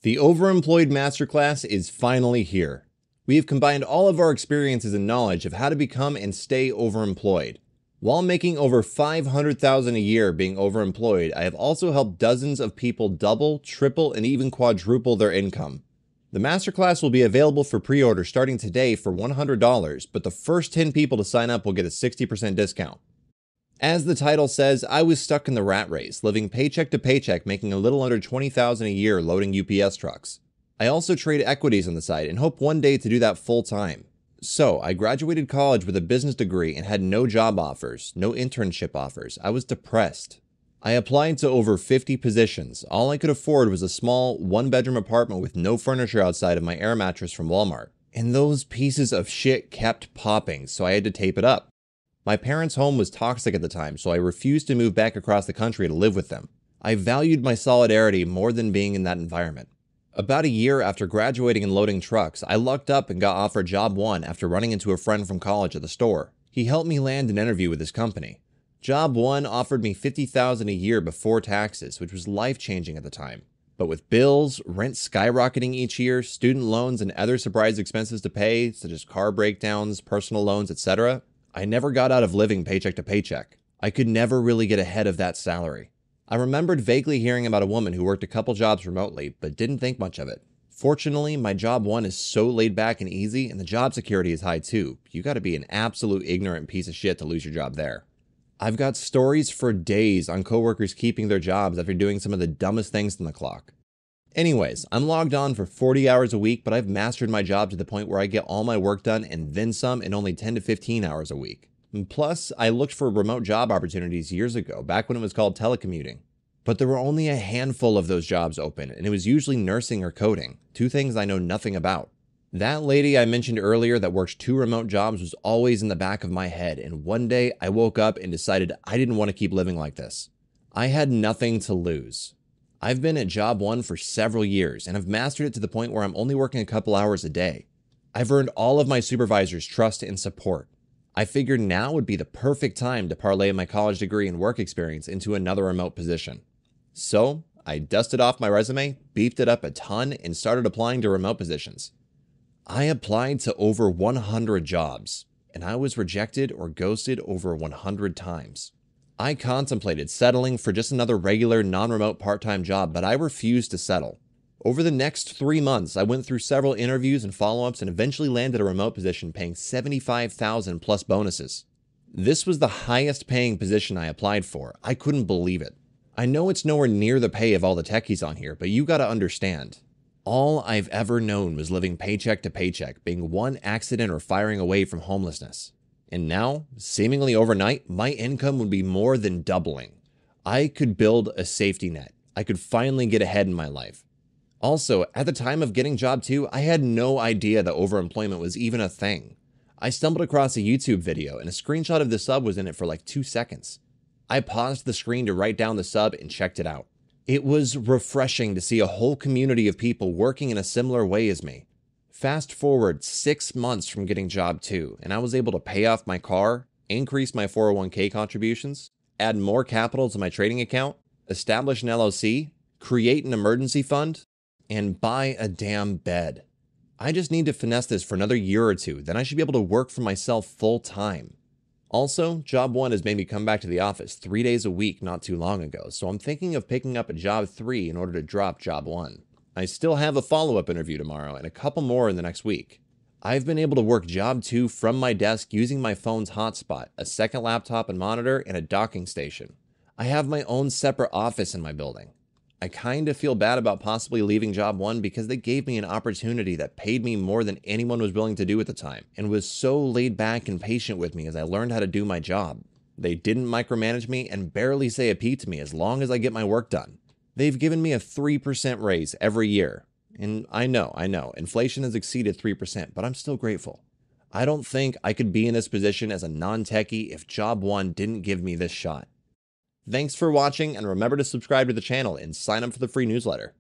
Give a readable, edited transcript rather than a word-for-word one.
The Overemployed Masterclass is finally here. We have combined all of our experiences and knowledge of how to become and stay overemployed. While making over $500,000 a year being overemployed, I have also helped dozens of people double, triple, and even quadruple their income. The Masterclass will be available for pre-order starting today for $100, but the first 10 people to sign up will get a 60% discount. As the title says, I was stuck in the rat race, living paycheck to paycheck, making a little under $20,000 a year loading UPS trucks. I also trade equities on the side and hope one day to do that full time. So, I graduated college with a business degree and had no job offers, no internship offers. I was depressed. I applied to over 50 positions. All I could afford was a small, one-bedroom apartment with no furniture outside of my air mattress from Walmart. And those pieces of shit kept popping, so I had to tape it up. My parents' home was toxic at the time, so I refused to move back across the country to live with them. I valued my solidarity more than being in that environment. About a year after graduating and loading trucks, I lucked up and got offered job one after running into a friend from college at the store. He helped me land an interview with his company. Job one offered me $50,000 a year before taxes, which was life-changing at the time. But with bills, rent skyrocketing each year, student loans, and other surprise expenses to pay, such as car breakdowns, personal loans, etc., I never got out of living paycheck to paycheck. I could never really get ahead of that salary. I remembered vaguely hearing about a woman who worked a couple jobs remotely, but didn't think much of it. Fortunately, my job one is so laid back and easy, and the job security is high too. You gotta be an absolute ignorant piece of shit to lose your job there. I've got stories for days on coworkers keeping their jobs after doing some of the dumbest things on the clock. Anyways, I'm logged on for 40 hours a week, but I've mastered my job to the point where I get all my work done and then some in only 10 to 15 hours a week. And plus, I looked for remote job opportunities years ago, back when it was called telecommuting. But there were only a handful of those jobs open, and it was usually nursing or coding, two things I know nothing about. That lady I mentioned earlier that worked two remote jobs was always in the back of my head, and one day I woke up and decided I didn't want to keep living like this. I had nothing to lose. I've been at job one for several years, and I've mastered it to the point where I'm only working a couple hours a day. I've earned all of my supervisors' trust and support. I figured now would be the perfect time to parlay my college degree and work experience into another remote position. So, I dusted off my resume, beefed it up a ton, and started applying to remote positions. I applied to over 100 jobs, and I was rejected or ghosted over 100 times. I contemplated settling for just another regular, non-remote part-time job, but I refused to settle. Over the next 3 months, I went through several interviews and follow-ups and eventually landed a remote position paying $75,000 plus bonuses. This was the highest paying position I applied for. I couldn't believe it. I know it's nowhere near the pay of all the techies on here, but you gotta understand. All I've ever known was living paycheck to paycheck, being one accident or firing away from homelessness. And now, seemingly overnight, my income would be more than doubling. I could build a safety net. I could finally get ahead in my life. Also, at the time of getting job two, I had no idea that overemployment was even a thing. I stumbled across a YouTube video and a screenshot of the sub was in it for like 2 seconds. I paused the screen to write down the sub and checked it out. It was refreshing to see a whole community of people working in a similar way as me. Fast forward 6 months from getting job two, and I was able to pay off my car, increase my 401k contributions, add more capital to my trading account, establish an LLC, create an emergency fund, and buy a damn bed. I just need to finesse this for another year or two, then I should be able to work for myself full time. Also, job one has made me come back to the office 3 days a week not too long ago, so I'm thinking of picking up a job three in order to drop job one. I still have a follow-up interview tomorrow and a couple more in the next week. I've been able to work job two from my desk using my phone's hotspot, a second laptop and monitor, and a docking station. I have my own separate office in my building. I kinda feel bad about possibly leaving job one because they gave me an opportunity that paid me more than anyone was willing to do at the time, and was so laid back and patient with me as I learned how to do my job. They didn't micromanage me and barely say a peep to me as long as I get my work done. They've given me a 3% raise every year. And I know, inflation has exceeded 3%, but I'm still grateful. I don't think I could be in this position as a non-techie if job one didn't give me this shot. Thanks for watching, and remember to subscribe to the channel and sign up for the free newsletter.